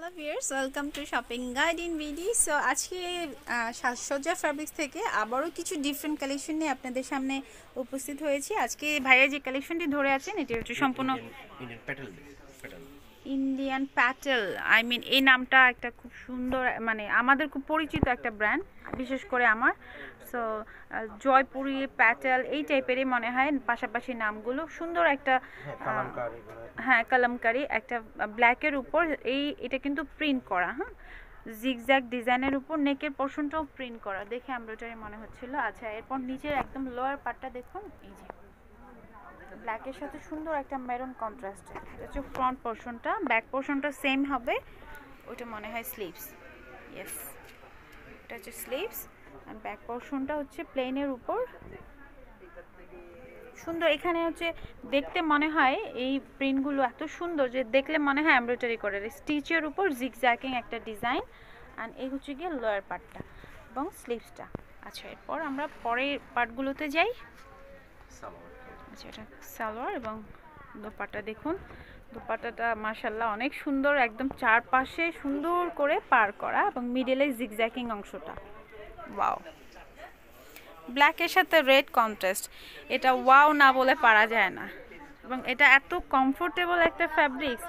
Hello viewers, welcome to shopping guide in BD. So আজকে সাজসজ্জা fabrics থেকে আবারও কিছু ডিফারেন্ট কালেকশন নিয়ে আপনাদের সামনে উপস্থিত হয়েছি। আজকে ভাইয়া যে কালেকশনটি ধরে আছেন এটি হচ্ছে সম্পূর্ণ Indian Patel Patel Indian Patel. I mean এই নামটা একটা খুব সুন্দর, মানে আমাদের খুব পরিচিত একটা ব্র্যান্ড, বিশেষ করে আমার। সো জয়পুরি প্যাটেল এই টাইপেরই মনে হয় পাশাপাশি নামগুলো সুন্দর একটা। হ্যাঁ, কালামকারি একটা ব্ল্যাকের উপর এটা কিন্তু প্রিন্ট করা, হ্যাঁ, জিগজ্যাগ ডিজাইনের উপর নেকের পোর্শনটাও প্রিন্ট করা, দেখে এমব্রয়ডারি মনে হচ্ছিল। আচ্ছা, এরপর নিচের একদম লোয়ার পার্টটা দেখুন, এই যে ব্ল্যাকের সাথে সুন্দর একটা মেরুন কন্ট্রাস্ট। এটা হচ্ছে ফ্রন্ট পোর্শনটা, ব্যাক পোর্শনটা সেম হবে, ওটা মনে হয় স্লিভস। ইয়েস, এটা হচ্ছে স্লিভস আর ব্যাক পোর্শনটা হচ্ছে প্লেনের উপর সুন্দর। এখানে হচ্ছে দেখতে মনে হয় এই প্রিন্টগুলো এত সুন্দর যে দেখলে মনে হয় এমব্রয়ডারি করে, স্টিচের উপর জিগজ্যাগিং একটা ডিজাইন। অ্যান্ড এই হচ্ছে গিয়ে লোয়ার পার্টটা এবং স্লিভসটা। আচ্ছা, এরপর আমরা পরের পার্টগুলোতে যাই। আচ্ছা, এটা সালোয়ার এবং দোপাট্টা দেখুন। দোপাট্টাটা মাশাআল্লাহ অনেক সুন্দর, একদম চারপাশে সুন্দর করে পার করা এবং মিডলে জিগজ্যাগিং অংশটা। ওয়াও, ব্ল্যাকের সাথে রেড কন্ট্রাস্ট, এটা ওয়াও না বলে পারা যায় না। এবং এটা এত কমফোর্টেবল একটা ফ্যাব্রিক্স,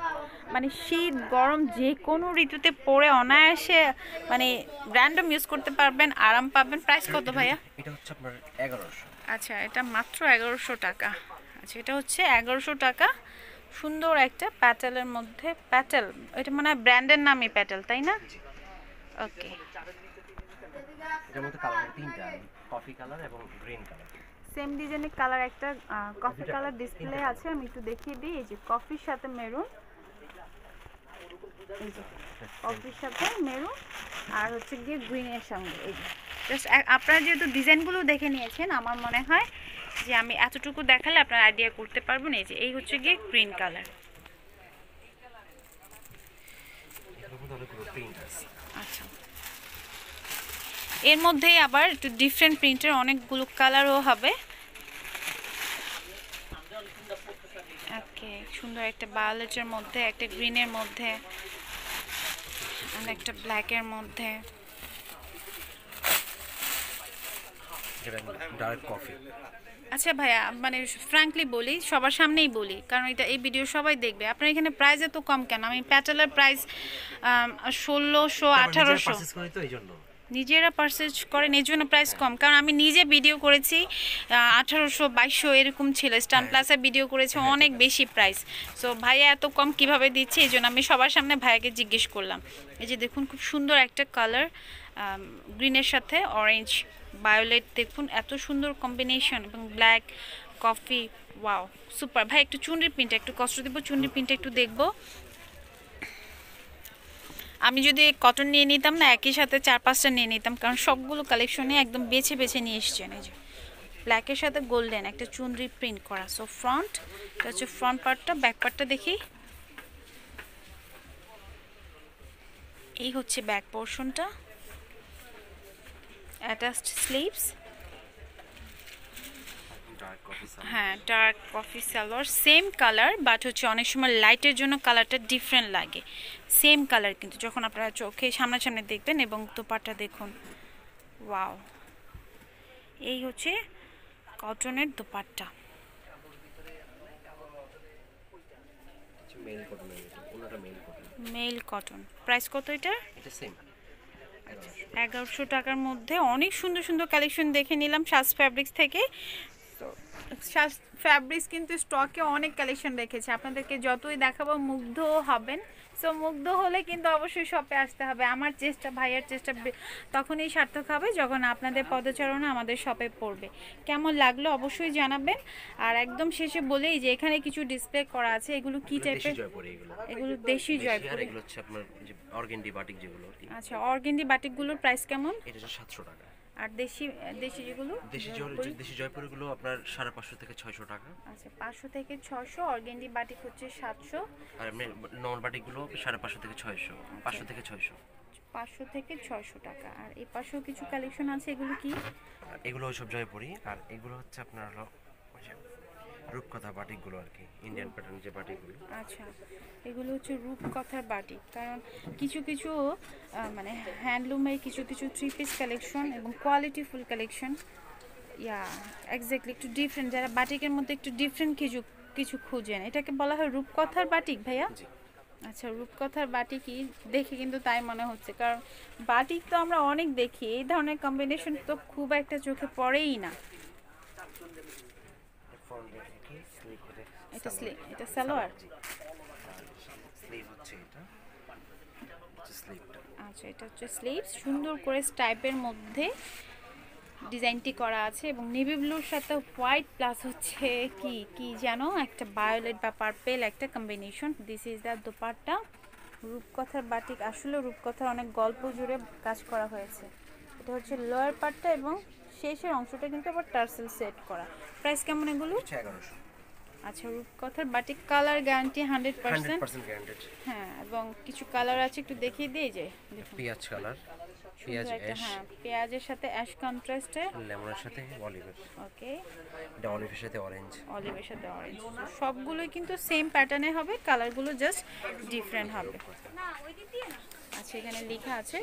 মানে শীত গরম যে কোনো ঋতুতে পরে অনায়াসে মানে র্যান্ডম ইউজ করতে পারবেন, আরাম পাবেন। প্রাইস কত ভাইয়া? এটা হচ্ছে আপনার 1100। আচ্ছা, এটা মাত্র 1100 টাকা। আচ্ছা, এটা হচ্ছে 1100 টাকা। সুন্দর একটা প্যাটেলের মধ্যে, প্যাটেল এটা মানে ব্র্যান্ডের নামই প্যাটেল, তাই না? ওকে, এটার মধ্যে কালার তিনটা, কফি কালার এবং গ্রিন কালার। সেম ডিজাইনের কালার একটা কফি কালার ডিসপ্লে আছে, আমি একটু দেখিয়ে দিই। এই যে কফির সাথে মেরুন, এই যে কফির সাথে মেরুন আর হচ্ছে গিয়ে গ্রিনের সঙ্গে। এই যে জাস্ট আপনারা যেহেতু ডিজাইনগুলো দেখে নিয়েছেন, আমার মনে হয় যে আমি এতটুকু দেখালে আপনারা আইডিয়া করতে পারবেন। এই যে এই হচ্ছে গিয়ে গ্রিন কালার। আচ্ছা, এর মধ্যেই আবার একটু ডিফারেন্ট প্রিন্টের অনেকগুলো কালারও হবে। ওকে, সুন্দর একটা ভায়োলেটের মধ্যে, একটা গ্রিনের মধ্যে, একটা ব্ল্যাকের মধ্যে। Dark coffee. আচ্ছা ভাইয়া, মানে ফ্র্যাঙ্কলি বলি, সবার সামনেই বলি, কারণ এটা এই ভিডিও সবাই দেখবে, আপনার এখানে প্রাইস এত কম কেন? আমি প্যাটেলের প্রাইস 1600 1800 নিজেরা পারচেজ করেন, এই জন্য প্রাইস কম। কারণ আমি নিজে ভিডিও করেছি 1800 2200 এরকম ছিল, স্টান প্লাসে ভিডিও করেছে অনেক বেশি প্রাইস। সো ভাইয়া এত কম কিভাবে দিচ্ছে, এই জন্য আমি সবার সামনে ভাইয়াকে জিজ্ঞেস করলাম। এই যে দেখুন, খুব সুন্দর একটা কালার, গ্রিনের সাথে অরেঞ্জ ভায়োলেট, দেখুন এত সুন্দর কম্বিনেশন, এবং ব্ল্যাক কফি। Wow, super. ভাই একটু চুনরির প্রিন্টটা একটু কষ্ট দেবো, চুনরির প্রিন্টটা একটু দেখবো। আমি যদি কটন নিয়ে নিতাম না, একই সাথে 4-5টা নিয়ে নিতাম, কারণ সবগুলো কালেকশনে একদম বেছে বেছে নিয়ে এসছেন। এই যে ব্ল্যাকের সাথে গোল্ডেন একটা চুনরি প্রিন্ট করা। সো ফ্রন্ট, এটা হচ্ছে ফ্রন্ট পার্টটা। ব্যাক পার্টটা দেখি, এই হচ্ছে ব্যাক পোর্শনটা, অ্যাটাচড স্লিভস। হ্যাঁ, dark coffee salwar, same colour, but হচ্ছে অনেক সময় লাইটের জন্য কালারটা ডিফারেন্ট লাগে। সেম কালার কিন্তু যখন আপনারা চোখে সামনাসামনি দেখবেন। এবং দোপাট্টা দেখুন, ওয়াও, এই হচ্ছে কটনের দোপাট্টা। Mail cotton. প্রাইস কত এটা? 1100 টাকার মধ্যে অনেক সুন্দর সুন্দর কালেকশন দেখে নিলাম সাজ ফ্যাব্রিক্স থেকে। সাজ ফ্যাব্রিক্স কিন্তু স্টকে অনেক কালেকশন রেখেছে, আপনাদেরকে যতই দেখাবো মুগ্ধ হবেন। সো মুগ্ধ হলে কিন্তু অবশ্যই শপে আসতে হবে। আমার চেষ্টা, ভাইয়ের চেষ্টা তখনই সার্থক হবে যখন আপনাদের পদচারণা আমাদের শপে পড়বে। কেমন লাগলো অবশ্যই জানাবেন। আর একদম শেষে বলেই যে এখানে কিছু ডিসপ্লে করা আছে, এগুলো কি টাইপের? এগুলো দেশি জয়পুরি। এগুলো হচ্ছে আপনার যে অর্গানডি বাটিক যেগুলো। আচ্ছা, অর্গানডি বাটিকগুলোর প্রাইস কেমন? এটা 700 টাকা। আর দেশি দেশি যেগুলো, দেশি জয়পুরিগুলো আপনার 550 থেকে 600 টাকা। আচ্ছা, 500 থেকে 600। অর্গানডি বাটিক হচ্ছে 700। আর এমনি নর্মাল বাটিকগুলো 550 থেকে 600, 500 থেকে 600। 500 থেকে 600 টাকা। আর এই পাশেও কিছু কালেকশন আছে, এগুলো কি? এগুলো সব জয়পুরি। আর এগুলো হচ্ছে আপনার হলো রূপকথা বাটিকগুলো আর কি, ইন্ডিয়ান প্যাটার্ন যে বাটিকগুলো। আচ্ছা, এগুলো হচ্ছে রূপকথার বাটিক। কারণ কিছু কিছু মানে হ্যান্ডলুমের কিছু কিছু থ্রি পিস কালেকশন এবং কোয়ালিটিফুল কালেকশন, ইয়া এক্স্যাক্টলি একটু ডিফারেন্ট, যারা বাটিকের মধ্যে একটু ডিফারেন্ট কিছু কিছু খুঁজেন, এটাকে বলা হয় রূপকথার বাটিক ভাইয়া। জি। আচ্ছা, রূপকথার বাটিকই দেখে কিন্তু তাই মনে হচ্ছে, কারণ বাটিক তো আমরা অনেক দেখি, এই ধরনের কম্বিনেশন তো খুব একটা চোখে পড়েই না। এটা এটা সালোয়ার। স্লিভ হচ্ছে এটা, স্লিভটা। আচ্ছা, এটা হচ্ছে স্লিভস, সুন্দর করে স্টাইপের মধ্যে ডিজাইনটি করা আছে এবং নেভি ব্লুর সাথে হোয়াইট প্লাস হচ্ছে কি কি যেন একটা ভায়োলেট বা পার্পেল একটা combination. This is the dupatta. রূপকথার বাটিক আসলে রূপকথার অনেক গল্প জুড়ে কাজ করা হয়েছে। এটা হচ্ছে লোয়ার পার্টটা এবং শেষের অংশটা কিন্তু আবার টার্সেল সেট করা। প্রাইস কেমন এগুলো? 1100। আচ্ছা, রূপকথার বাটিক কালার গ্যারান্টি 100%। 100% গ্যারান্টেড। হ্যাঁ, এবং কিছু কালার আছে, একটু দেখিয়ে দিয়ে যে দেখুন। পেঁয়াজ কালার, পেঁয়াজ সুন্দর একটা, অ্যাশ, হ্যাঁ, পেঁয়াজের সাথে অ্যাশ কন্ট্রাস্টে। লেমনের সাথে অলিভের, ওকে, এটা অলিভের সাথে অরেঞ্জ। অলিভের সাথে অরেঞ্জ, সবগুলোই কিন্তু সেম প্যাটার্নে হবে, কালারগুলো জাস্ট ডিফারেন্ট হবে। আচ্ছা, এখানে লেখা আছে